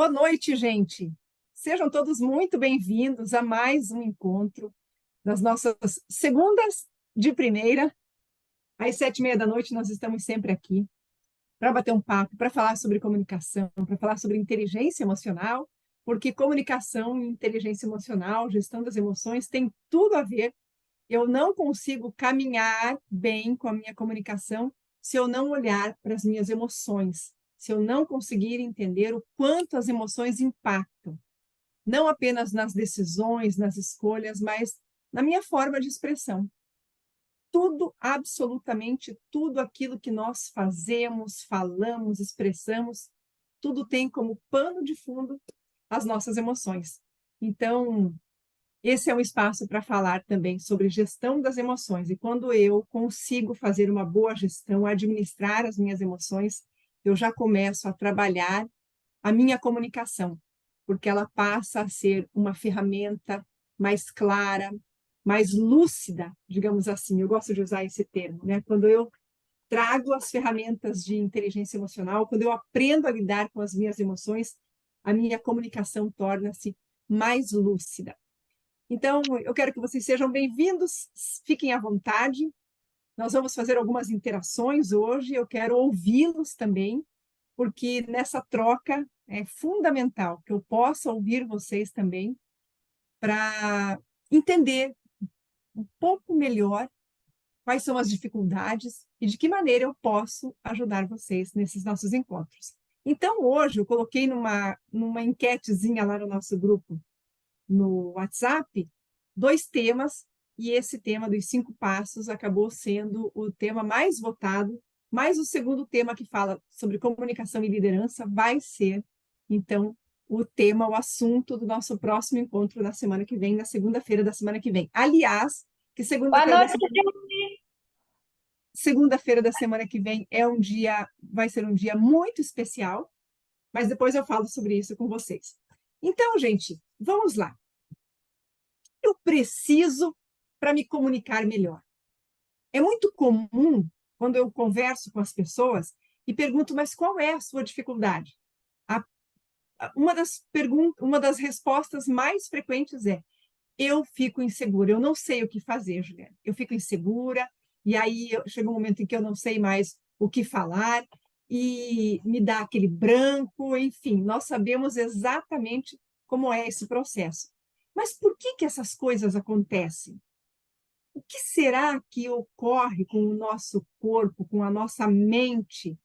Boa noite, gente. Sejam todos muito bem-vindos a mais um encontro das nossas segundas de primeira. Às 7h30 da noite, nós estamos sempre aqui para bater um papo, para falar sobre comunicação, para falar sobre inteligência emocional, porque comunicação e inteligência emocional, gestão das emoções, tem tudo a ver. Eu não consigo caminhar bem com a minha comunicação se eu não olhar para as minhas emoções, se eu não conseguir entender o quanto as emoções impactam, não apenas nas decisões, nas escolhas, mas na minha forma de expressão. Tudo, absolutamente tudo aquilo que nós fazemos, falamos, expressamos, tudo tem como pano de fundo as nossas emoções. Então, esse é um espaço para falar também sobre gestão das emoções. E quando eu consigo fazer uma boa gestão, administrar as minhas emoções, eu já começo a trabalhar a minha comunicação, porque ela passa a ser uma ferramenta mais clara, mais lúcida, digamos assim. Eu gosto de usar esse termo, né? Quando eu trago as ferramentas de inteligência emocional, quando eu aprendo a lidar com as minhas emoções, a minha comunicação torna-se mais lúcida. Então, eu quero que vocês sejam bem-vindos, fiquem à vontade. Nós vamos fazer algumas interações hoje, eu quero ouvi-los também, porque nessa troca é fundamental que eu possa ouvir vocês também para entender um pouco melhor quais são as dificuldades e de que maneira eu posso ajudar vocês nesses nossos encontros. Então, hoje, eu coloquei numa enquetezinha lá no nosso grupo, no WhatsApp, 2 temas, e esse tema dos 5 passos acabou sendo o tema mais votado, mas o segundo tema, que fala sobre comunicação e liderança, vai ser, então, o tema, o assunto do nosso próximo encontro na semana que vem, na segunda-feira da semana que vem. Aliás, que Boa segunda-feira da noite, semana, segunda-feira da semana que vem vai ser um dia muito especial, mas depois eu falo sobre isso com vocês. Então, gente, vamos lá. Eu preciso para me comunicar melhor? É muito comum, quando eu converso com as pessoas e pergunto, mas qual é a sua dificuldade? Uma das respostas mais frequentes é, eu fico insegura, eu não sei o que fazer, Juliana. Eu fico insegura, e aí chega um momento em que eu não sei mais o que falar, e me dá aquele branco, enfim, nós sabemos exatamente como é esse processo. Mas por que essas coisas acontecem? O que será que ocorre com o nosso corpo, com a nossa mente,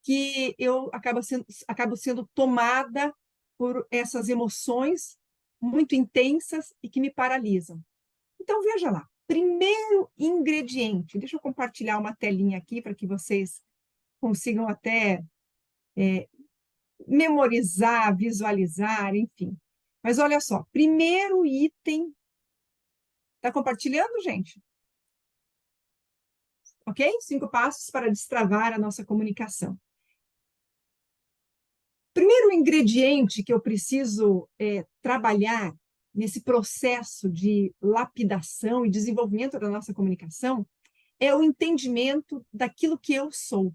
que eu acabo sendo tomada por essas emoções muito intensas e que me paralisam? Então, veja lá. Primeiro ingrediente, deixa eu compartilhar uma telinha aqui para que vocês consigam até memorizar, visualizar, enfim. Mas olha só, primeiro item. Está compartilhando, gente? Ok? 5 passos para destravar a nossa comunicação. Primeiro ingrediente que eu preciso trabalhar nesse processo de lapidação e desenvolvimento da nossa comunicação é o entendimento daquilo que eu sou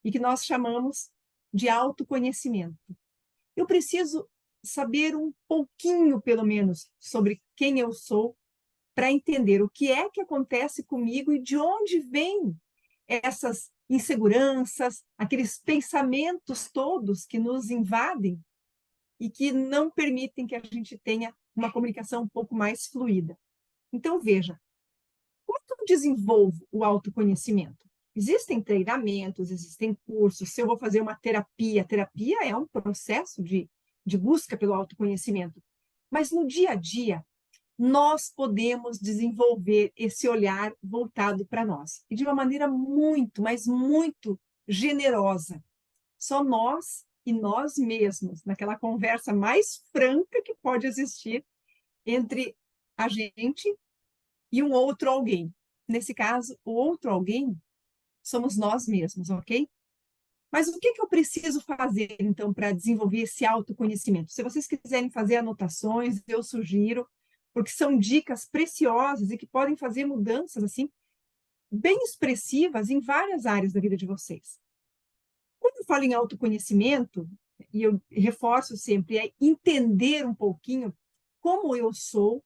e que nós chamamos de autoconhecimento. Eu preciso saber um pouquinho, pelo menos, sobre quem eu sou para entender o que é que acontece comigo e de onde vêm essas inseguranças, aqueles pensamentos todos que nos invadem e que não permitem que a gente tenha uma comunicação um pouco mais fluida. Então, veja, como é que eu desenvolvo o autoconhecimento? Existem treinamentos, existem cursos, se eu vou fazer uma terapia é um processo de busca pelo autoconhecimento. Mas no dia a dia, nós podemos desenvolver esse olhar voltado para nós. E de uma maneira muito, mas muito generosa. Só nós e nós mesmos, naquela conversa mais franca que pode existir entre a gente e um outro alguém. Nesse caso, o outro alguém somos nós mesmos, ok? Mas o que eu preciso fazer, então, para desenvolver esse autoconhecimento? Se vocês quiserem fazer anotações, eu sugiro, porque são dicas preciosas e que podem fazer mudanças, assim, bem expressivas em várias áreas da vida de vocês. Quando eu falo em autoconhecimento, e eu reforço sempre, é entender um pouquinho como eu sou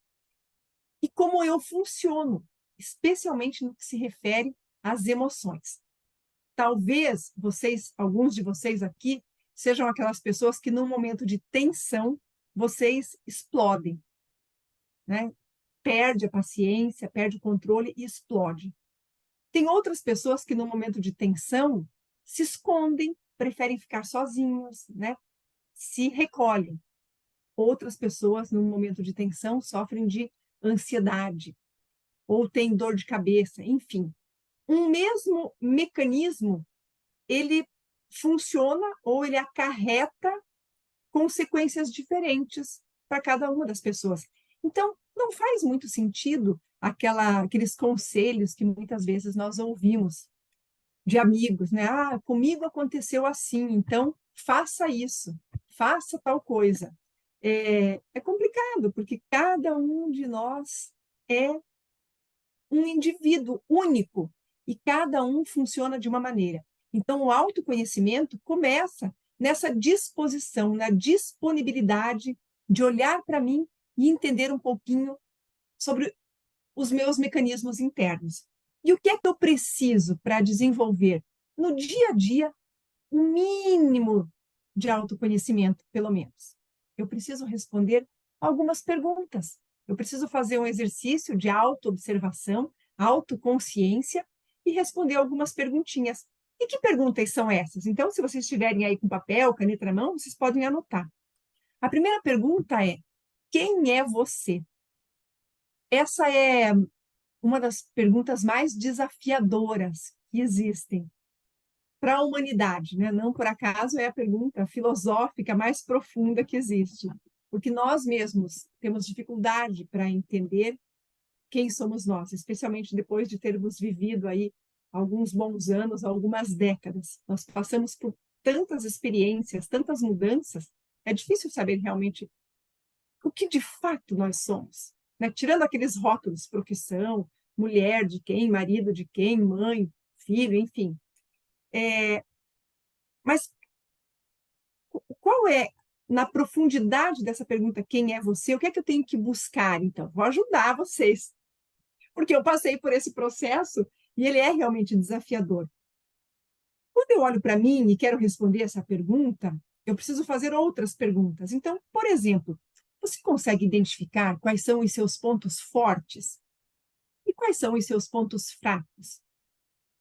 e como eu funciono, especialmente no que se refere às emoções. Talvez vocês, alguns de vocês aqui, sejam aquelas pessoas que, num momento de tensão, vocês explodem, né? Perde a paciência, perde o controle e explode. Tem outras pessoas que, no momento de tensão, se escondem, preferem ficar sozinhos, né? Se recolhem. Outras pessoas, num momento de tensão, sofrem de ansiedade ou têm dor de cabeça, enfim. Um mesmo mecanismo, ele funciona ou ele acarreta consequências diferentes para cada uma das pessoas. Então, não faz muito sentido aqueles conselhos que muitas vezes nós ouvimos de amigos, né? Ah, comigo aconteceu assim, então faça isso, faça tal coisa. É complicado, porque cada um de nós é um indivíduo único e cada um funciona de uma maneira. Então, o autoconhecimento começa nessa disposição, na disponibilidade de olhar para mim e entender um pouquinho sobre os meus mecanismos internos. E o que é que eu preciso para desenvolver no dia a dia um mínimo de autoconhecimento, pelo menos? Eu preciso responder algumas perguntas. Eu preciso fazer um exercício de autoobservação, autoconsciência e responder algumas perguntinhas. E que perguntas são essas? Então, se vocês estiverem aí com papel, caneta na mão, vocês podem anotar. A primeira pergunta é: quem é você? Essa é uma das perguntas mais desafiadoras que existem para a humanidade, né? Não por acaso é a pergunta filosófica mais profunda que existe, porque nós mesmos temos dificuldade para entender quem somos nós, especialmente depois de termos vivido aí alguns bons anos, algumas décadas. Nós passamos por tantas experiências, tantas mudanças, é difícil saber realmente o que de fato nós somos, né? Tirando aqueles rótulos, profissão, mulher de quem, marido de quem, mãe, filho, enfim. Mas qual é, na profundidade dessa pergunta, quem é você? O que é que eu tenho que buscar, então? Vou ajudar vocês, porque eu passei por esse processo e ele é realmente desafiador. Quando eu olho para mim e quero responder essa pergunta, eu preciso fazer outras perguntas. Então, por exemplo, você consegue identificar quais são os seus pontos fortes e quais são os seus pontos fracos?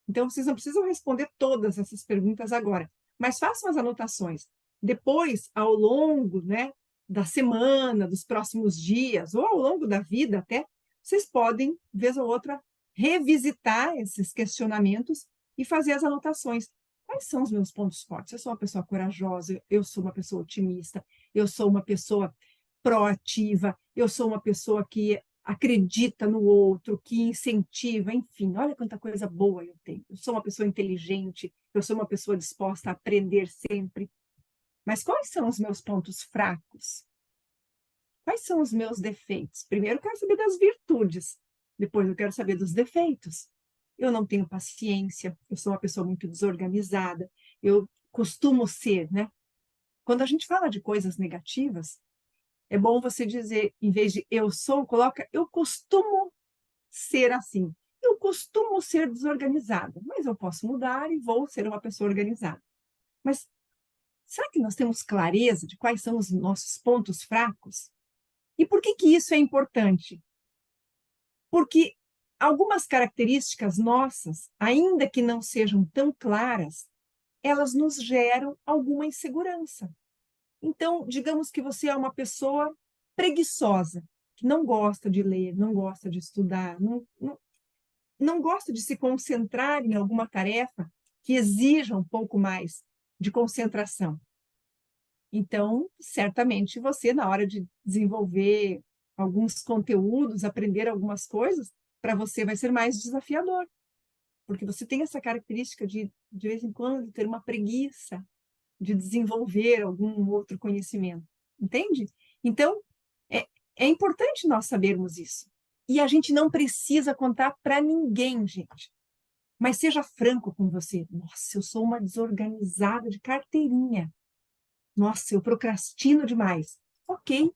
Então, vocês não precisam responder todas essas perguntas agora, mas façam as anotações. Depois, ao longo, né, da semana, dos próximos dias, ou ao longo da vida até, vocês podem, vez ou outra, revisitar esses questionamentos e fazer as anotações. Quais são os meus pontos fortes? Eu sou uma pessoa corajosa, eu sou uma pessoa otimista, eu sou uma pessoa proativa, eu sou uma pessoa que acredita no outro, que incentiva, enfim, olha quanta coisa boa eu tenho. Eu sou uma pessoa inteligente, eu sou uma pessoa disposta a aprender sempre. Mas quais são os meus pontos fracos? Quais são os meus defeitos? Primeiro eu quero saber das virtudes, depois eu quero saber dos defeitos. Eu não tenho paciência, eu sou uma pessoa muito desorganizada, eu costumo ser, né? Quando a gente fala de coisas negativas, é bom você dizer, em vez de eu sou, coloca eu costumo ser assim. Eu costumo ser desorganizada, mas eu posso mudar e vou ser uma pessoa organizada. Mas será que nós temos clareza de quais são os nossos pontos fracos? E por que que isso é importante? Porque algumas características nossas, ainda que não sejam tão claras, elas nos geram alguma insegurança. Então, digamos que você é uma pessoa preguiçosa, que não gosta de ler, não gosta de estudar, não gosta de se concentrar em alguma tarefa que exija um pouco mais de concentração. Então, certamente você, na hora de desenvolver alguns conteúdos, aprender algumas coisas, para você vai ser mais desafiador, porque você tem essa característica de vez em quando, ter uma preguiça de desenvolver algum outro conhecimento, entende? Então, é, é importante nós sabermos isso. E a gente não precisa contar para ninguém, gente. Mas seja franco com você. Nossa, eu sou uma desorganizada de carteirinha. Nossa, eu procrastino demais. Ok,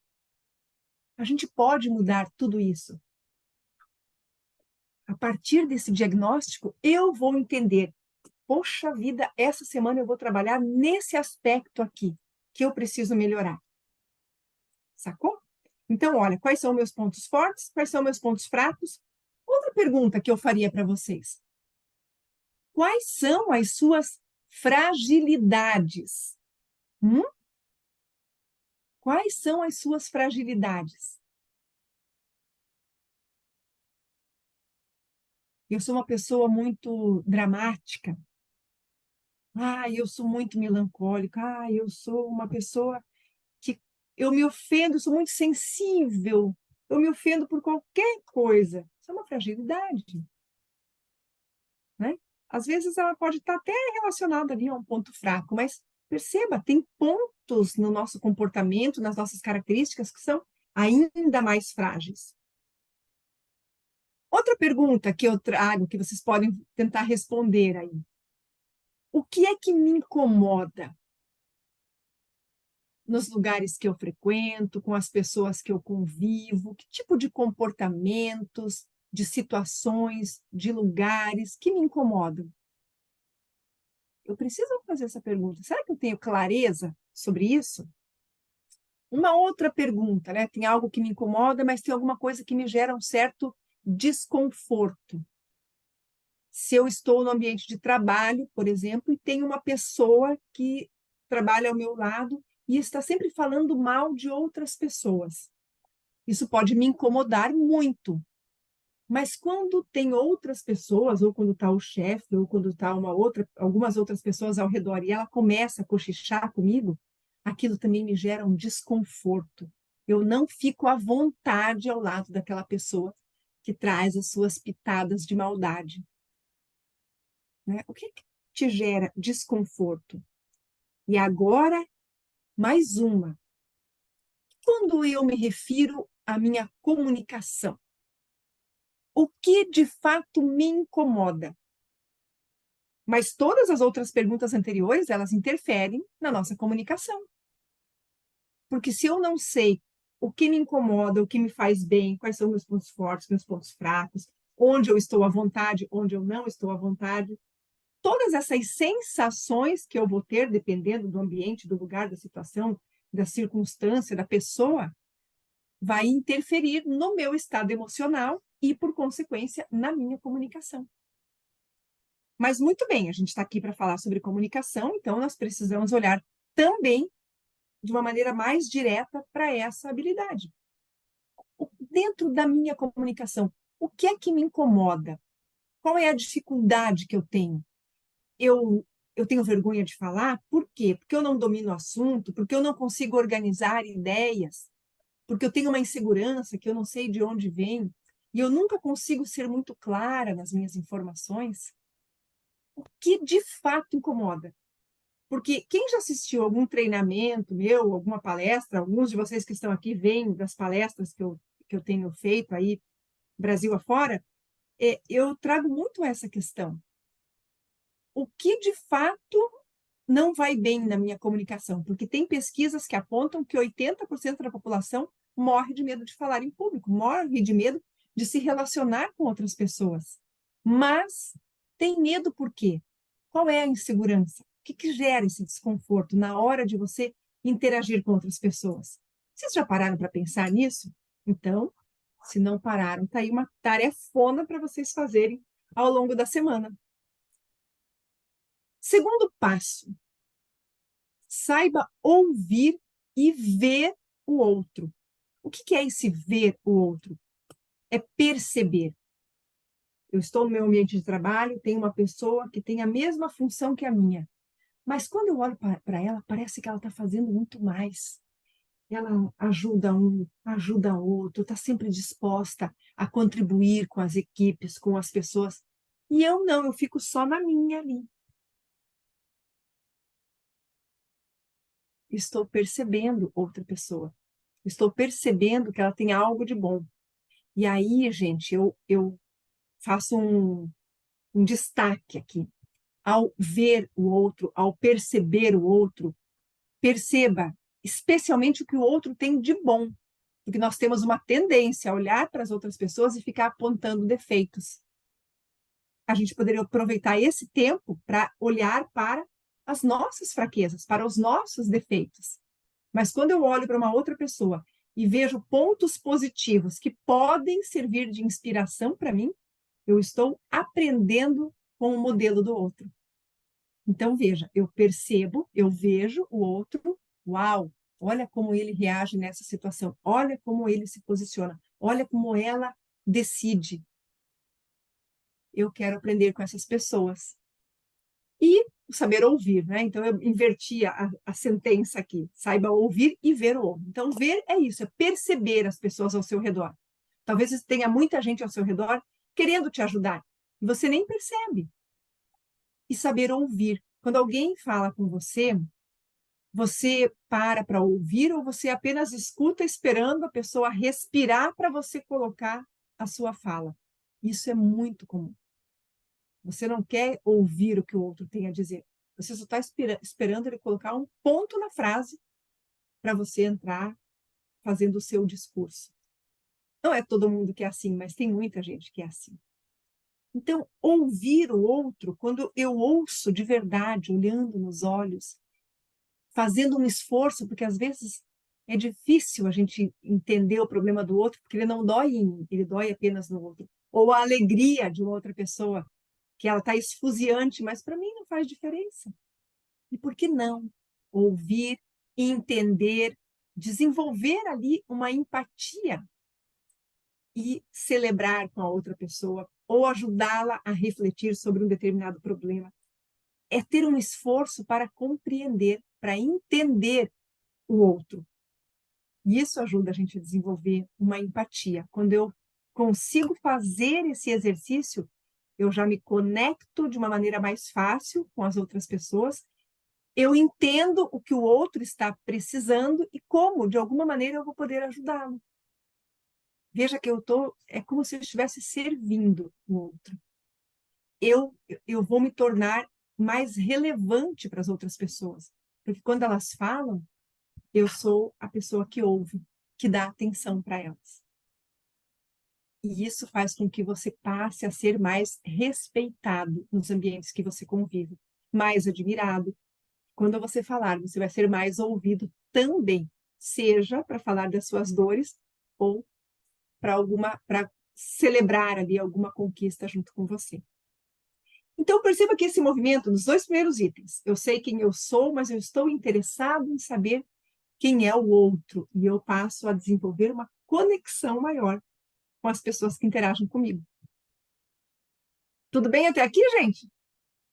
a gente pode mudar tudo isso. A partir desse diagnóstico, eu vou entender. Poxa vida, essa semana eu vou trabalhar nesse aspecto aqui, que eu preciso melhorar. Sacou? Então, olha, quais são meus pontos fortes? Quais são meus pontos fracos? Outra pergunta que eu faria para vocês. Quais são as suas fragilidades? Hum? Quais são as suas fragilidades? Eu sou uma pessoa muito dramática. Eu sou muito melancólica. Eu sou uma pessoa que eu me ofendo, eu sou muito sensível. Eu me ofendo por qualquer coisa. Isso é uma fragilidade, né? Às vezes ela pode estar até relacionada ali a um ponto fraco, mas perceba, tem pontos no nosso comportamento, nas nossas características que são ainda mais frágeis. Outra pergunta que eu trago, que vocês podem tentar responder aí. O que é que me incomoda nos lugares que eu frequento, com as pessoas que eu convivo? Que tipo de comportamentos, de situações, de lugares que me incomodam? Eu preciso fazer essa pergunta. Será que eu tenho clareza sobre isso? Uma outra pergunta, né? Tem algo que me incomoda, mas tem alguma coisa que me gera um certo desconforto. Se eu estou no ambiente de trabalho, por exemplo, e tem uma pessoa que trabalha ao meu lado e está sempre falando mal de outras pessoas. Isso pode me incomodar muito. Mas quando tem outras pessoas, ou quando está o chefe, ou quando está algumas outras pessoas ao redor, e ela começa a cochichar comigo, aquilo também me gera um desconforto. Eu não fico à vontade ao lado daquela pessoa que traz as suas pitadas de maldade, né? O que te gera desconforto? E agora, mais uma. Quando eu me refiro à minha comunicação, o que de fato me incomoda? Mas todas as outras perguntas anteriores, elas interferem na nossa comunicação. Porque se eu não sei o que me incomoda, o que me faz bem, quais são meus pontos fortes, meus pontos fracos, onde eu estou à vontade, onde eu não estou à vontade, todas essas sensações que eu vou ter, dependendo do ambiente, do lugar, da situação, da circunstância, da pessoa, vai interferir no meu estado emocional e, por consequência, na minha comunicação. Mas muito bem, a gente está aqui para falar sobre comunicação, então nós precisamos olhar também de uma maneira mais direta para essa habilidade. Dentro da minha comunicação, o que é que me incomoda? Qual é a dificuldade que eu tenho? Eu tenho vergonha de falar? Por quê? Porque eu não domino o assunto, porque eu não consigo organizar ideias, porque eu tenho uma insegurança que eu não sei de onde vem, e eu nunca consigo ser muito clara nas minhas informações. O que de fato incomoda? Porque quem já assistiu algum treinamento meu, alguma palestra, alguns de vocês que estão aqui vêm das palestras que eu tenho feito aí, Brasil afora, eu trago muito essa questão. O que de fato não vai bem na minha comunicação? Porque tem pesquisas que apontam que 80% da população morre de medo de falar em público, morre de medo de se relacionar com outras pessoas. Mas tem medo por quê? Qual é a insegurança? O que gera esse desconforto na hora de você interagir com outras pessoas? Vocês já pararam para pensar nisso? Então, se não pararam, está aí uma tarefona para vocês fazerem ao longo da semana. Segundo passo, saiba ouvir e ver o outro. O que é esse ver o outro? É perceber. Eu estou no meu ambiente de trabalho, tem uma pessoa que tem a mesma função que a minha. Mas quando eu olho para ela, parece que ela está fazendo muito mais. Ela ajuda um, ajuda outro, está sempre disposta a contribuir com as equipes, com as pessoas. E eu não, eu fico só na minha ali. Estou percebendo outra pessoa. Estou percebendo que ela tem algo de bom. E aí, gente, eu faço um destaque aqui. Ao ver o outro, ao perceber o outro, Perceba, especialmente o que o outro tem de bom, porque nós temos uma tendência a olhar para as outras pessoas e ficar apontando defeitos. A gente poderia aproveitar esse tempo para olhar para as nossas fraquezas, para os nossos defeitos. Mas quando eu olho para uma outra pessoa e vejo pontos positivos que podem servir de inspiração para mim, eu estou aprendendo com o modelo do outro. Então, veja, eu percebo, eu vejo o outro, uau, olha como ele reage nessa situação, olha como ele se posiciona, olha como ela decide. Eu quero aprender com essas pessoas. E o saber ouvir, né? Então, eu inverti a sentença aqui. Saiba ouvir e ver o outro. Então, ver é isso, é perceber as pessoas ao seu redor. Talvez tenha muita gente ao seu redor querendo te ajudar, e você nem percebe. E saber ouvir. Quando alguém fala com você, você para ouvir ou você apenas escuta esperando a pessoa respirar para você colocar a sua fala. Isso é muito comum. Você não quer ouvir o que o outro tem a dizer. Você só está esperando ele colocar um ponto na frase para você entrar fazendo o seu discurso. Não é todo mundo que é assim, mas tem muita gente que é assim. Então, ouvir o outro, quando eu ouço de verdade, olhando nos olhos, fazendo um esforço, porque às vezes é difícil a gente entender o problema do outro, porque ele não dói em mim, ele dói apenas no outro. Ou a alegria de uma outra pessoa, que ela está esfuziante, mas para mim não faz diferença. E por que não ouvir, entender, desenvolver ali uma empatia e celebrar com a outra pessoa ou ajudá-la a refletir sobre um determinado problema? É ter um esforço para compreender, para entender o outro. E isso ajuda a gente a desenvolver uma empatia. Quando eu consigo fazer esse exercício, eu já me conecto de uma maneira mais fácil com as outras pessoas, eu entendo o que o outro está precisando e como, de alguma maneira, eu vou poder ajudá-lo. Veja que é como se eu estivesse servindo o outro. Eu vou me tornar mais relevante para as outras pessoas, porque quando elas falam, eu sou a pessoa que ouve, que dá atenção para elas. E isso faz com que você passe a ser mais respeitado nos ambientes que você convive, mais admirado. Quando você falar, você vai ser mais ouvido também, seja para falar das suas dores ou para celebrar ali alguma conquista junto com você. Então, perceba que esse movimento, nos dois primeiros itens, eu sei quem eu sou, mas eu estou interessado em saber quem é o outro, e eu passo a desenvolver uma conexão maior com as pessoas que interagem comigo. Tudo bem até aqui, gente?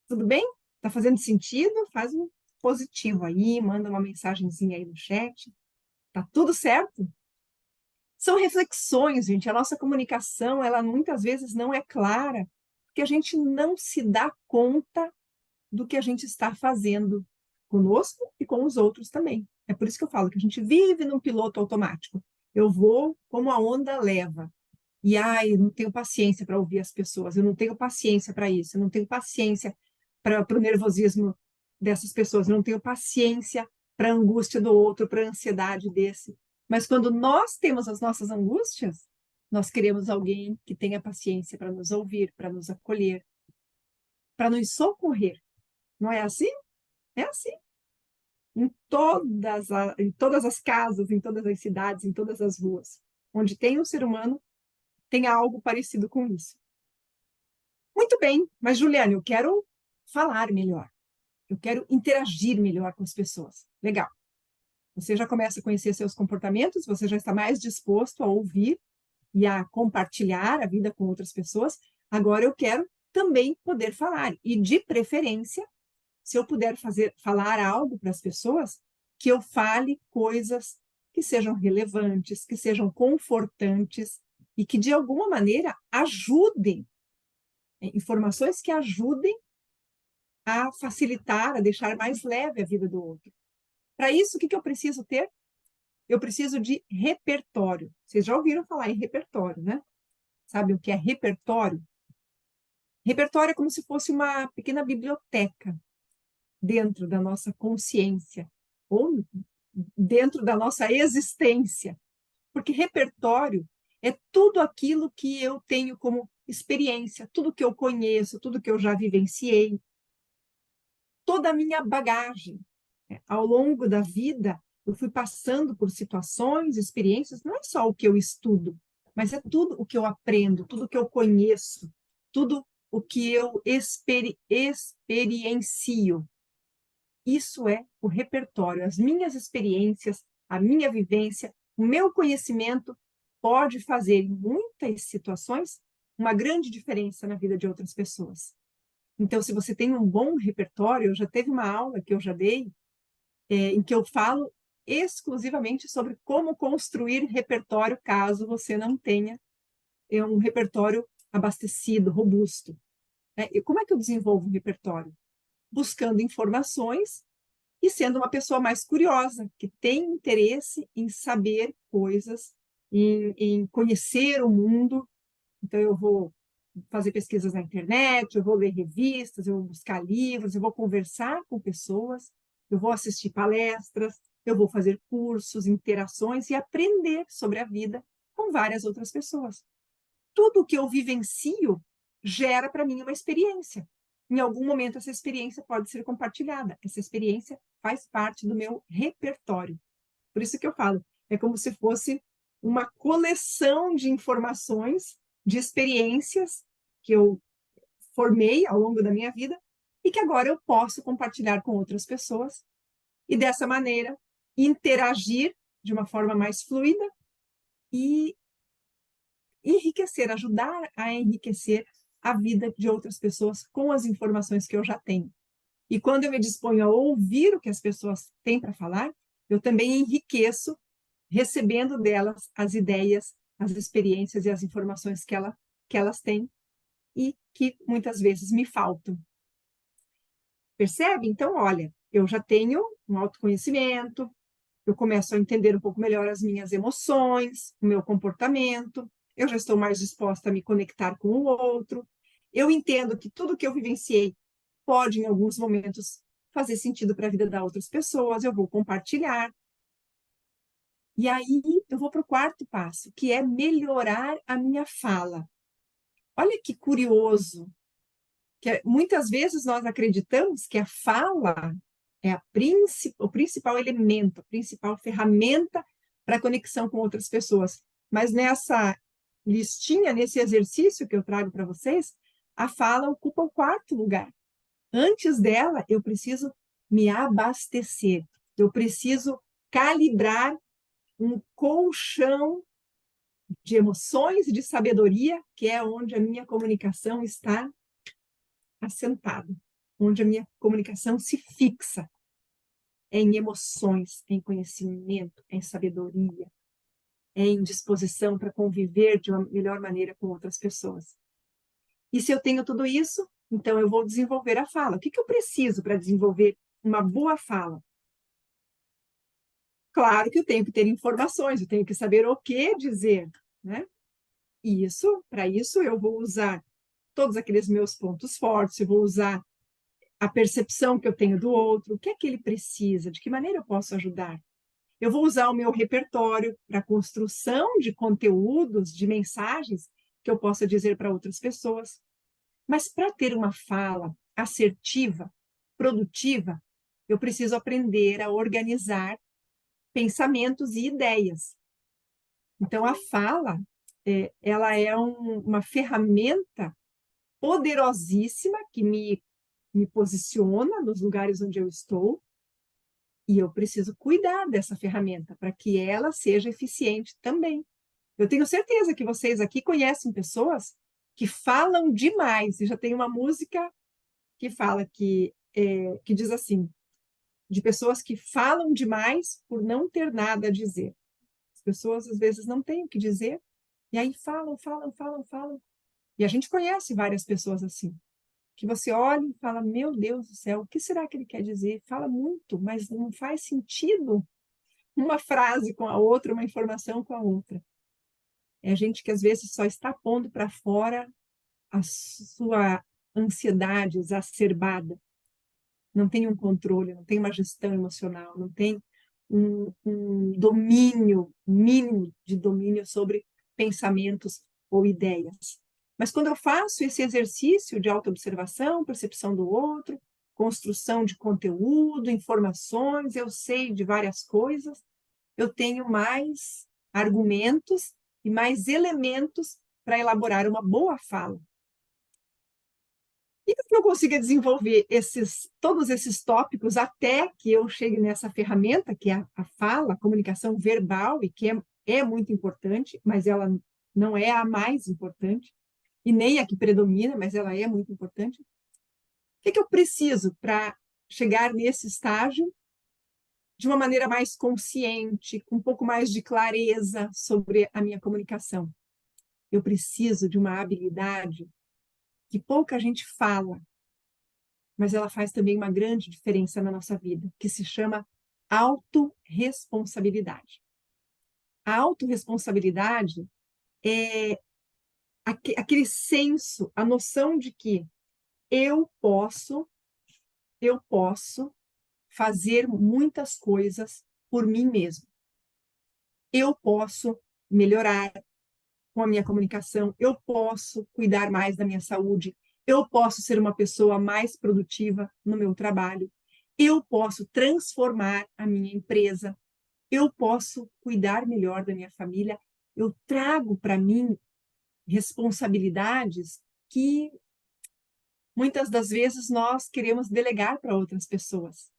Tudo bem? Tá fazendo sentido? Faz um positivo aí, manda uma mensagenzinha aí no chat. Tá tudo certo? São reflexões, gente. A nossa comunicação, ela muitas vezes não é clara, porque a gente não se dá conta do que a gente está fazendo conosco e com os outros também. É por isso que eu falo que a gente vive num piloto automático. Eu vou como a onda leva. E eu não tenho paciência para ouvir as pessoas, eu não tenho paciência para isso, eu não tenho paciência para o nervosismo dessas pessoas, eu não tenho paciência para a angústia do outro, para a ansiedade desse. Mas quando nós temos as nossas angústias, nós queremos alguém que tenha paciência para nos ouvir, para nos acolher, para nos socorrer. Não é assim? É assim. Em todas as casas, em todas as cidades, em todas as ruas, onde tem um ser humano, tem algo parecido com isso. Muito bem, mas Juliana, eu quero falar melhor. Eu quero interagir melhor com as pessoas. Legal. Você já começa a conhecer seus comportamentos, você já está mais disposto a ouvir e a compartilhar a vida com outras pessoas. Agora eu quero também poder falar. E, de preferência, se eu puder falar algo para as pessoas, que eu fale coisas que sejam relevantes, que sejam confortantes e que, de alguma maneira, ajudem, informações que ajudem a facilitar, a deixar mais leve a vida do outro. Para isso, o que eu preciso ter? Eu preciso de repertório. Vocês já ouviram falar em repertório, né? Sabe o que é repertório? Repertório é como se fosse uma pequena biblioteca dentro da nossa consciência, ou dentro da nossa existência. Porque repertório é tudo aquilo que eu tenho como experiência, tudo que eu conheço, tudo que eu já vivenciei, toda a minha bagagem. Ao longo da vida, eu fui passando por situações, experiências, não é só o que eu estudo, mas é tudo o que eu aprendo, tudo o que eu conheço, tudo o que eu experiencio. Isso é o repertório, as minhas experiências, a minha vivência, o meu conhecimento pode fazer, em muitas situações, uma grande diferença na vida de outras pessoas. Então, se você tem um bom repertório, eu já teve uma aula que eu já dei, em que eu falo exclusivamente sobre como construir repertório caso você não tenha um repertório abastecido, robusto. E como é que eu desenvolvo um repertório? Buscando informações e sendo uma pessoa mais curiosa, que tem interesse em saber coisas, em conhecer o mundo. Então, eu vou fazer pesquisas na internet, eu vou ler revistas, eu vou buscar livros, eu vou conversar com pessoas, eu vou assistir palestras, eu vou fazer cursos, interações e aprender sobre a vida com várias outras pessoas. Tudo que eu vivencio gera para mim uma experiência. Em algum momento, essa experiência pode ser compartilhada. Essa experiência faz parte do meu repertório. Por isso que eu falo, é como se fosse uma coleção de informações, de experiências que eu formei ao longo da minha vida e que agora eu posso compartilhar com outras pessoas e dessa maneira interagir de uma forma mais fluida e enriquecer, ajudar a enriquecer a vida de outras pessoas com as informações que eu já tenho. E quando eu me disponho a ouvir o que as pessoas têm para falar, eu também enriqueço recebendo delas as ideias, as experiências e as informações que elas têm e que muitas vezes me faltam. Percebe? Então, olha, eu já tenho um autoconhecimento, eu começo a entender um pouco melhor as minhas emoções, o meu comportamento, eu já estou mais disposta a me conectar com o outro, eu entendo que tudo que eu vivenciei pode, em alguns momentos, fazer sentido para a vida das outras pessoas, eu vou compartilhar. E aí eu vou para o quarto passo, que é melhorar a minha fala. Olha que curioso, que muitas vezes nós acreditamos que a fala é o principal elemento, a principal ferramenta para a conexão com outras pessoas. Mas nessa listinha, nesse exercício que eu trago para vocês, a fala ocupa o quarto lugar. Antes dela, eu preciso me abastecer, eu preciso calibrar um colchão de emoções e de sabedoria, que é onde a minha comunicação está assentada, onde a minha comunicação se fixa, é em emoções, é em conhecimento, é em sabedoria, é em disposição para conviver de uma melhor maneira com outras pessoas. E se eu tenho tudo isso, então eu vou desenvolver a fala. O que eu preciso para desenvolver uma boa fala? Claro que eu tenho que ter informações, eu tenho que saber o que dizer, né? E para isso, eu vou usar todos aqueles meus pontos fortes, eu vou usar a percepção que eu tenho do outro, o que é que ele precisa, de que maneira eu posso ajudar. Eu vou usar o meu repertório para a construção de conteúdos, de mensagens que eu possa dizer para outras pessoas. Mas para ter uma fala assertiva, produtiva, eu preciso aprender a organizar pensamentos e ideias. Então, a fala, ela é uma ferramenta poderosíssima que me posiciona nos lugares onde eu estou, e eu preciso cuidar dessa ferramenta para que ela seja eficiente também. Eu tenho certeza que vocês aqui conhecem pessoas que falam demais, e já tem uma música que fala que diz assim, de pessoas que falam demais por não ter nada a dizer. As pessoas às vezes não têm o que dizer, e aí falam, falam, falam, falam. E a gente conhece várias pessoas assim, que você olha e fala, meu Deus do céu, o que será que ele quer dizer? Fala muito, mas não faz sentido uma frase com a outra, uma informação com a outra. É gente que às vezes só está pondo para fora a sua ansiedade exacerbada. não tem um controle, não tem uma gestão emocional, não tem um domínio, mínimo de domínio sobre pensamentos ou ideias. Mas quando eu faço esse exercício de autoobservação, percepção do outro, construção de conteúdo, informações, eu sei de várias coisas, eu tenho mais argumentos e mais elementos para elaborar uma boa fala. E que eu consiga desenvolver todos esses tópicos até que eu chegue nessa ferramenta, que é a fala, a comunicação verbal, e que é muito importante, mas ela não é a mais importante, e nem a que predomina, mas ela é muito importante. O que eu preciso para chegar nesse estágio de uma maneira mais consciente, com um pouco mais de clareza sobre a minha comunicação? Eu preciso de uma habilidade que pouca gente fala, mas ela faz também uma grande diferença na nossa vida, que se chama autorresponsabilidade. A autorresponsabilidade é aquele senso, a noção de que eu posso fazer muitas coisas por mim mesmo. Eu posso melhorar com a minha comunicação, eu posso cuidar mais da minha saúde, eu posso ser uma pessoa mais produtiva no meu trabalho, eu posso transformar a minha empresa, eu posso cuidar melhor da minha família, eu trago para mim responsabilidades que muitas das vezes nós queremos delegar para outras pessoas.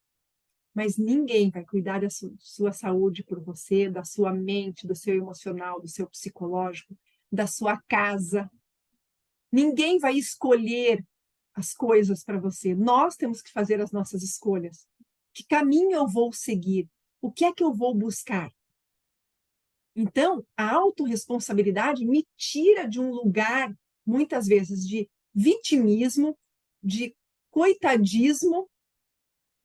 Mas ninguém vai cuidar da sua saúde por você, da sua mente, do seu emocional, do seu psicológico, da sua casa. Ninguém vai escolher as coisas para você. Nós temos que fazer as nossas escolhas. Que caminho eu vou seguir? O que é que eu vou buscar? Então, a autorresponsabilidade me tira de um lugar, muitas vezes, de vitimismo, de coitadismo,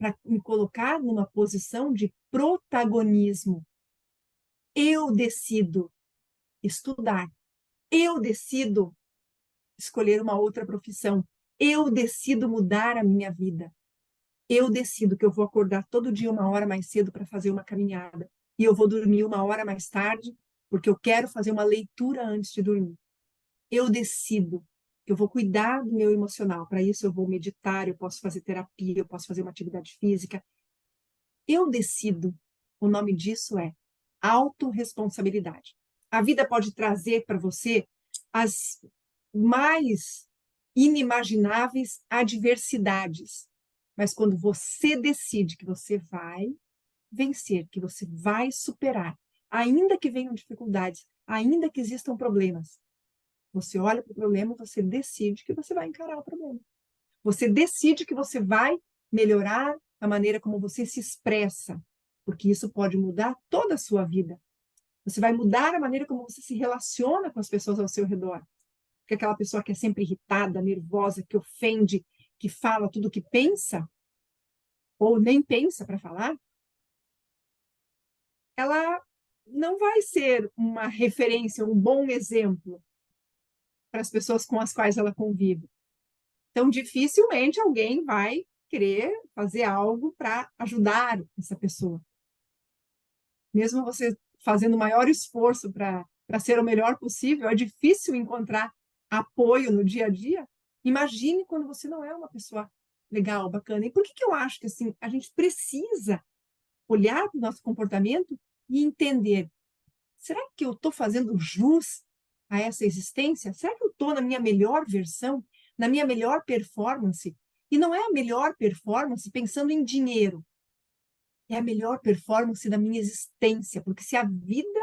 para me colocar numa posição de protagonismo. Eu decido estudar, eu decido escolher uma outra profissão, eu decido mudar a minha vida, eu decido que eu vou acordar todo dia 1 hora mais cedo para fazer uma caminhada e eu vou dormir 1 hora mais tarde porque eu quero fazer uma leitura antes de dormir. Eu decido que eu vou cuidar do meu emocional, para isso eu vou meditar, eu posso fazer terapia, eu posso fazer uma atividade física. Eu decido. O nome disso é autorresponsabilidade. A vida pode trazer para você as mais inimagináveis adversidades, mas quando você decide que você vai vencer, que você vai superar, ainda que venham dificuldades, ainda que existam problemas, você olha para o problema, você decide que você vai encarar o problema. Você decide que você vai melhorar a maneira como você se expressa, porque isso pode mudar toda a sua vida. Você vai mudar a maneira como você se relaciona com as pessoas ao seu redor. Porque aquela pessoa que é sempre irritada, nervosa, que ofende, que fala tudo o que pensa, ou nem pensa para falar, ela não vai ser uma referência, um bom exemplo para as pessoas com as quais ela convive. Então, dificilmente alguém vai querer fazer algo para ajudar essa pessoa. Mesmo você fazendo o maior esforço para ser o melhor possível, é difícil encontrar apoio no dia a dia. Imagine quando você não é uma pessoa legal, bacana. E por que eu acho que assim, a gente precisa olhar para o nosso comportamento e entender: será que eu estou fazendo jus a essa existência? Será que eu estou na minha melhor versão, na minha melhor performance? E não é a melhor performance pensando em dinheiro, é a melhor performance da minha existência, porque se a vida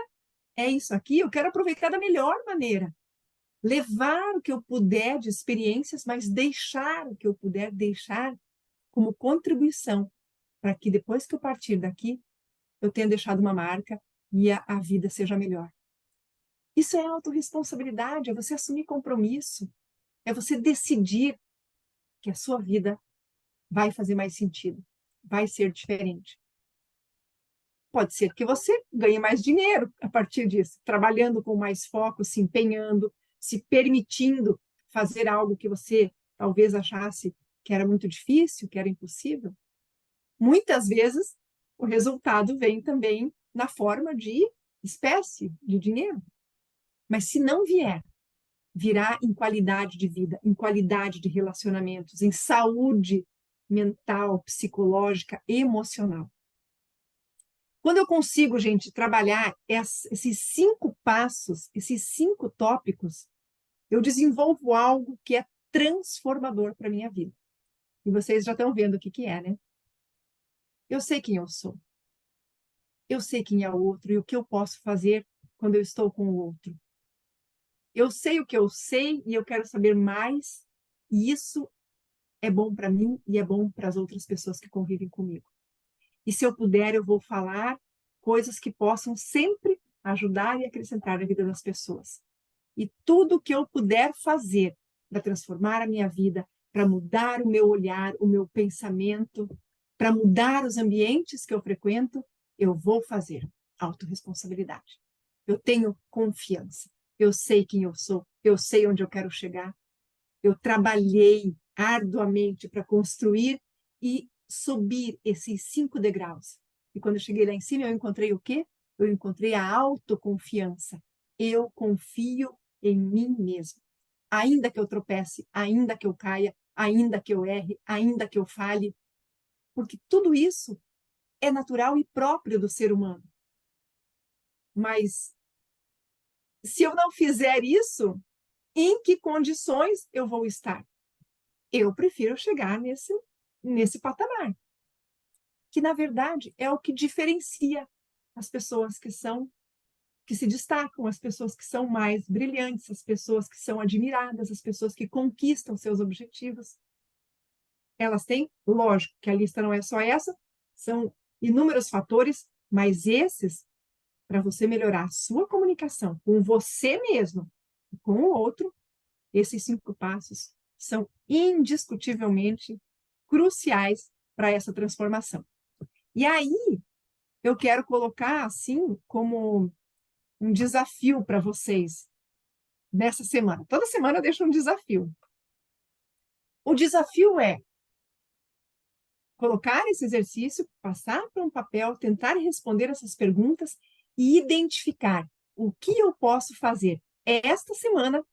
é isso aqui, eu quero aproveitar da melhor maneira, levar o que eu puder de experiências, mas deixar o que eu puder deixar como contribuição, para que depois que eu partir daqui, eu tenha deixado uma marca e a vida seja melhor. Isso é autorresponsabilidade, é você assumir compromisso, é você decidir que a sua vida vai fazer mais sentido, vai ser diferente. Pode ser que você ganhe mais dinheiro a partir disso, trabalhando com mais foco, se empenhando, se permitindo fazer algo que você talvez achasse que era muito difícil, que era impossível, muitas vezes o resultado vem também na forma de espécie, de dinheiro. Mas se não vier, virá em qualidade de vida, em qualidade de relacionamentos, em saúde mental, psicológica, emocional. Quando eu consigo, gente, trabalhar esses 5 passos, esses 5 tópicos, eu desenvolvo algo que é transformador para a minha vida. E vocês já estão vendo o que que é, né? Eu sei quem eu sou. Eu sei quem é o outro e o que eu posso fazer quando eu estou com o outro. Eu sei o que eu sei e eu quero saber mais, e isso é bom para mim e é bom para as outras pessoas que convivem comigo. E se eu puder, eu vou falar coisas que possam sempre ajudar e acrescentar na vida das pessoas. E tudo que eu puder fazer para transformar a minha vida, para mudar o meu olhar, o meu pensamento, para mudar os ambientes que eu frequento, eu vou fazer. Autorresponsabilidade. Eu tenho confiança. Eu sei quem eu sou. Eu sei onde eu quero chegar. Eu trabalhei arduamente para construir e subir esses 5 degraus. E quando eu cheguei lá em cima, eu encontrei o quê? Eu encontrei a autoconfiança. Eu confio em mim mesmo. Ainda que eu tropece, ainda que eu caia, ainda que eu erre, ainda que eu fale, porque tudo isso é natural e próprio do ser humano. Mas se eu não fizer isso, em que condições eu vou estar? Eu prefiro chegar nesse patamar, que na verdade é o que diferencia as pessoas que se destacam, as pessoas que são mais brilhantes, as pessoas que são admiradas, as pessoas que conquistam seus objetivos. Elas têm, lógico, que a lista não é só essa, são inúmeros fatores, mas esses, para você melhorar a sua comunicação com você mesmo e com o outro, esses 5 passos são indiscutivelmente cruciais para essa transformação. E aí, eu quero colocar assim como um desafio para vocês nessa semana. Toda semana eu deixo um desafio. O desafio é colocar esse exercício, passar para um papel, tentar responder essas perguntas e identificar o que eu posso fazer esta semana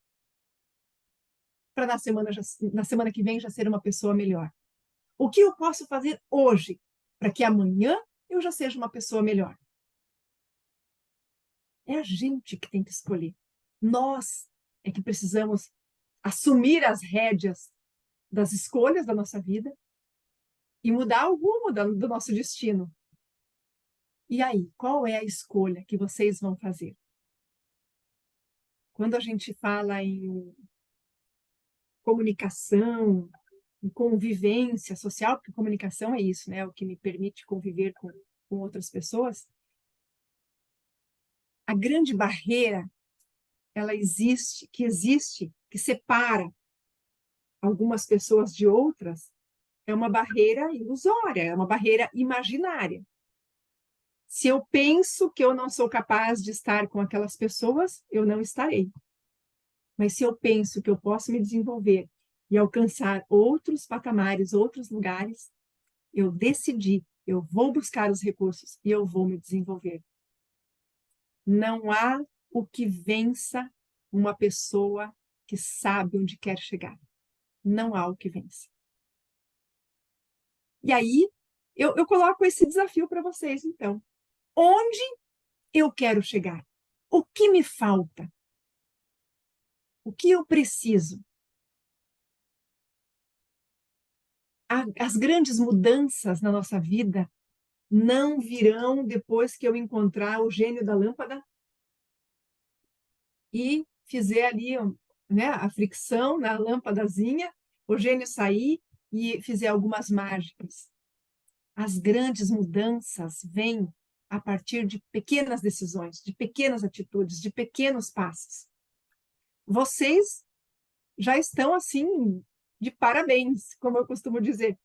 para na semana que vem já ser uma pessoa melhor. O que eu posso fazer hoje para que amanhã eu já seja uma pessoa melhor? É a gente que tem que escolher. Nós é que precisamos assumir as rédeas das escolhas da nossa vida e mudar o rumo do nosso destino. E aí, qual é a escolha que vocês vão fazer? Quando a gente fala em comunicação, em convivência social, porque comunicação é isso, né? O que me permite conviver com outras pessoas. A grande barreira, ela existe, que separa algumas pessoas de outras, é uma barreira ilusória, é uma barreira imaginária. Se eu penso que eu não sou capaz de estar com aquelas pessoas, eu não estarei. Mas se eu penso que eu posso me desenvolver e alcançar outros patamares, outros lugares, eu decidi, eu vou buscar os recursos e eu vou me desenvolver. Não há o que vença uma pessoa que sabe onde quer chegar. Não há o que vença. E aí, eu coloco esse desafio para vocês, então. Onde eu quero chegar? O que me falta? O que eu preciso? As grandes mudanças na nossa vida não virão depois que eu encontrar o gênio da lâmpada e fizer ali, né, a fricção na lâmpadazinha, o gênio sair e fizer algumas mágicas. As grandes mudanças vêm a partir de pequenas decisões, de pequenas atitudes, de pequenos passos. Vocês já estão assim de parabéns, como eu costumo dizer,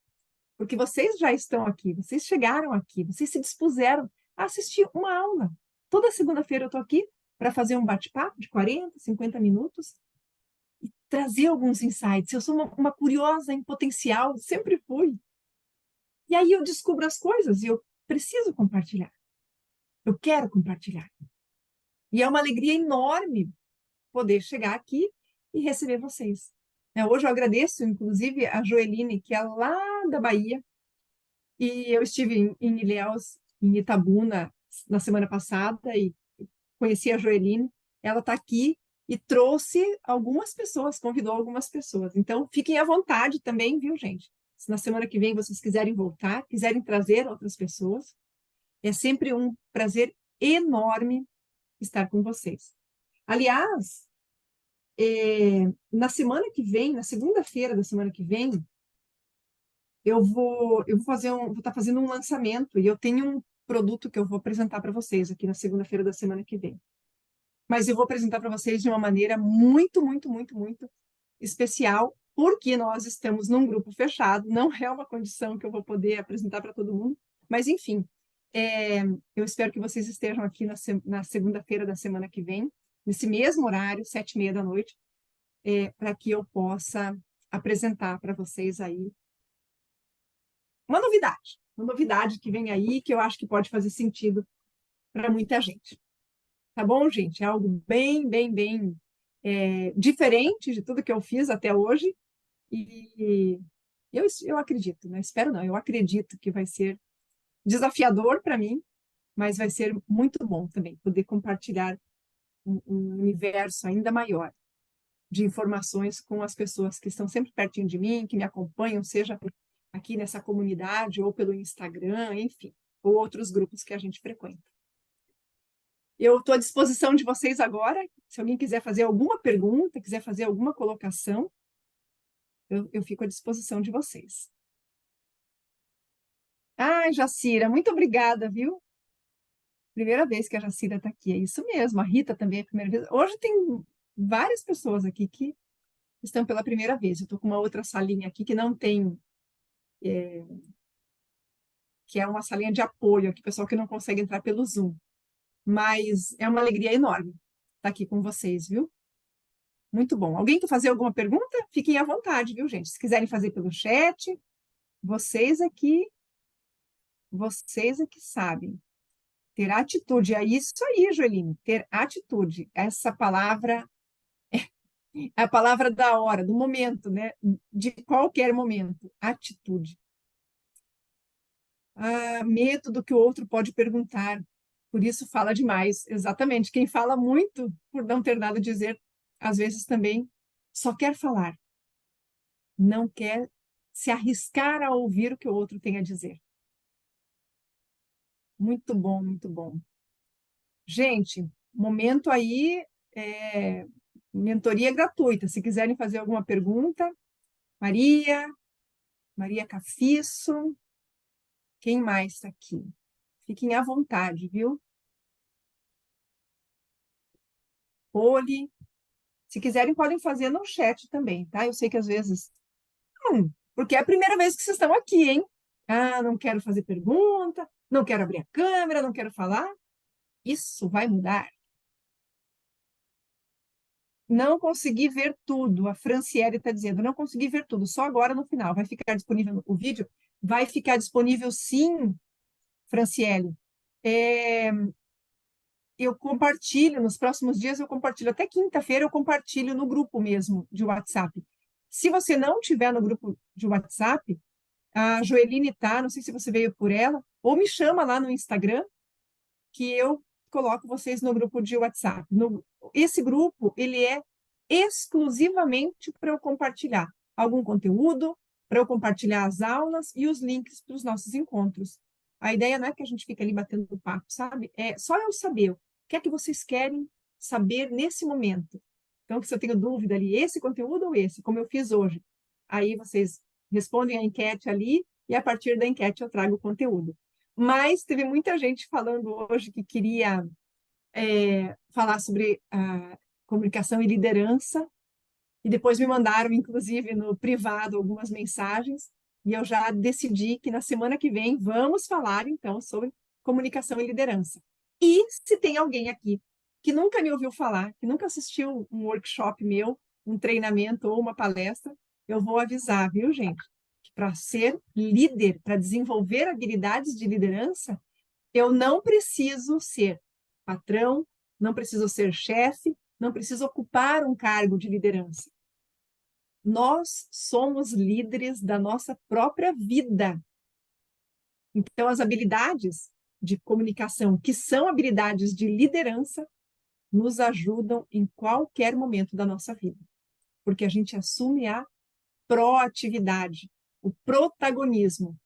porque vocês já estão aqui, vocês chegaram aqui, vocês se dispuseram a assistir uma aula. Toda segunda-feira eu estou aqui para fazer um bate-papo de 40, 50 minutos. E trazer alguns insights. Eu sou uma curiosa em potencial, sempre fui. E aí eu descubro as coisas e eu preciso compartilhar. Eu quero compartilhar. E é uma alegria enorme poder chegar aqui e receber vocês. Hoje eu agradeço, inclusive, a Joeline, que é lá da Bahia, e eu estive em Ilhéus, em Itabuna, na semana passada, e conheci a Joeline. Ela está aqui e trouxe algumas pessoas, convidou algumas pessoas. Então, fiquem à vontade também, viu, gente? Se na semana que vem vocês quiserem voltar, quiserem trazer outras pessoas, é sempre um prazer enorme estar com vocês. Aliás, na semana que vem, na segunda-feira da semana que vem, vou estar fazendo um lançamento e eu tenho um produto que eu vou apresentar para vocês aqui na segunda-feira da semana que vem. Mas eu vou apresentar para vocês de uma maneira muito, muito, muito, muito especial, porque nós estamos num grupo fechado, não é uma condição que eu vou poder apresentar para todo mundo, mas enfim, eu espero que vocês estejam aqui na segunda-feira da semana que vem, nesse mesmo horário, 7h30 da noite, para que eu possa apresentar para vocês aí uma novidade que vem aí, que eu acho que pode fazer sentido para muita gente. Tá bom, gente? É algo bem, bem, bem diferente de tudo que eu fiz até hoje. E eu acredito, né? Espero não, eu acredito que vai ser desafiador para mim, mas vai ser muito bom também poder compartilhar um universo ainda maior de informações com as pessoas que estão sempre pertinho de mim, que me acompanham, seja aqui nessa comunidade ou pelo Instagram, enfim, ou outros grupos que a gente frequenta. Eu estou à disposição de vocês agora. Se alguém quiser fazer alguma pergunta, quiser fazer alguma colocação, eu fico à disposição de vocês. Ai, Jacira, muito obrigada, viu? Primeira vez que a Jacira está aqui, é isso mesmo. A Rita também é a primeira vez. Hoje tem várias pessoas aqui que estão pela primeira vez. Eu estou com uma outra salinha aqui que não tem, que é uma salinha de apoio aqui, pessoal que não consegue entrar pelo Zoom. Mas é uma alegria enorme estar aqui com vocês, viu? Muito bom. Alguém quer fazer alguma pergunta? Fiquem à vontade, viu, gente? Se quiserem fazer pelo chat, vocês aqui sabem. Ter atitude, é isso aí, Joeline, ter atitude. Essa palavra é a palavra da hora, do momento, né? De qualquer momento. Atitude. Medo do que o outro pode perguntar. Por isso fala demais. Exatamente. Quem fala muito por não ter nada a dizer, às vezes também só quer falar. Não quer se arriscar a ouvir o que o outro tem a dizer. Muito bom, muito bom. Gente, momento aí, mentoria gratuita. Se quiserem fazer alguma pergunta, Maria Cafisso, quem mais está aqui? Fiquem à vontade, viu? Poli, se quiserem podem fazer no chat também, tá? Eu sei que às vezes, porque é a primeira vez que vocês estão aqui, hein? Não quero fazer pergunta, não quero abrir a câmera, não quero falar. Isso vai mudar. Não consegui ver tudo. A Franciele está dizendo, não consegui ver tudo, só agora no final. Vai ficar disponível o vídeo? Vai ficar disponível sim, Franciele. Eu compartilho, nos próximos dias eu compartilho, até quinta-feira eu compartilho no grupo mesmo de WhatsApp. Se você não tiver no grupo de WhatsApp, a Joeline tá, não sei se você veio por ela, ou me chama lá no Instagram, que eu coloco vocês no grupo de WhatsApp. Esse grupo, ele é exclusivamente para eu compartilhar algum conteúdo, para eu compartilhar as aulas e os links para os nossos encontros. A ideia não é que a gente fique ali batendo papo, sabe? É só eu saber o que é que vocês querem saber nesse momento. Então, se eu tenho dúvida ali, esse conteúdo ou esse, como eu fiz hoje, aí vocês respondem a enquete ali e a partir da enquete eu trago o conteúdo. Mas teve muita gente falando hoje que queria falar sobre comunicação e liderança, e depois me mandaram, inclusive, no privado, algumas mensagens, e eu já decidi que na semana que vem vamos falar, então, sobre comunicação e liderança. E se tem alguém aqui que nunca me ouviu falar, que nunca assistiu um workshop meu, um treinamento ou uma palestra, eu vou avisar, viu, gente? Que para ser líder, para desenvolver habilidades de liderança, eu não preciso ser patrão, não preciso ser chefe, não preciso ocupar um cargo de liderança. Nós somos líderes da nossa própria vida. Então, as habilidades de comunicação, que são habilidades de liderança, nos ajudam em qualquer momento da nossa vida, porque a gente assume a proatividade, o protagonismo.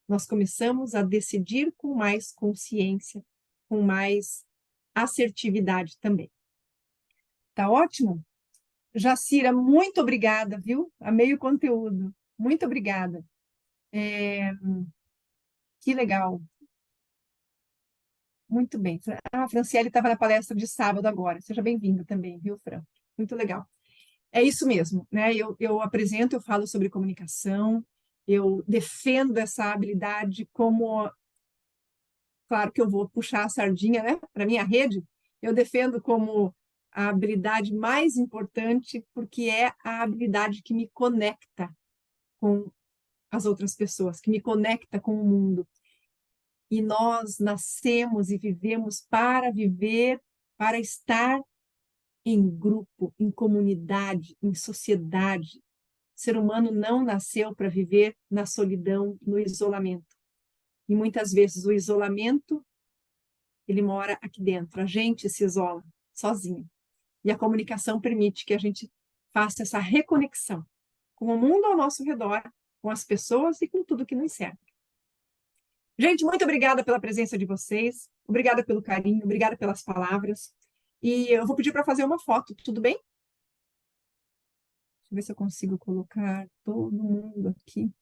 Nós começamos a decidir com mais consciência, com mais assertividade também. Tá ótimo? Jacira, muito obrigada, viu? Amei o conteúdo. Muito obrigada. Que legal. Muito bem. A Franciele estava na palestra de sábado agora. Seja bem-vinda também, viu, Fran? Muito legal. É isso mesmo, né? Eu apresento, eu falo sobre comunicação, eu defendo essa habilidade como, claro que eu vou puxar a sardinha, né, para minha rede, eu defendo como a habilidade mais importante, porque é a habilidade que me conecta com as outras pessoas, que me conecta com o mundo. E nós nascemos e vivemos para viver, para estar em grupo, em comunidade, em sociedade. O ser humano não nasceu para viver na solidão, no isolamento. E muitas vezes o isolamento, ele mora aqui dentro. A gente se isola sozinho. E a comunicação permite que a gente faça essa reconexão com o mundo ao nosso redor, com as pessoas e com tudo que nos cerca. Gente, muito obrigada pela presença de vocês, obrigada pelo carinho, obrigada pelas palavras. E eu vou pedir para fazer uma foto, tudo bem? Deixa eu ver se eu consigo colocar todo mundo aqui.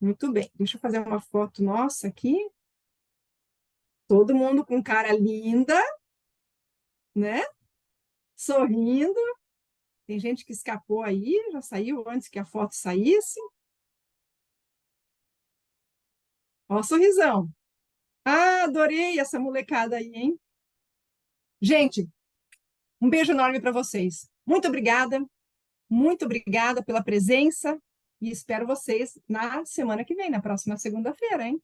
Muito bem, deixa eu fazer uma foto nossa aqui. Todo mundo com cara linda, né? Sorrindo. Tem gente que escapou aí, já saiu antes que a foto saísse. Ó, sorrisão. Ah, adorei essa molecada aí, hein? Gente, um beijo enorme para vocês. Muito obrigada pela presença e espero vocês na semana que vem, na próxima segunda-feira, hein?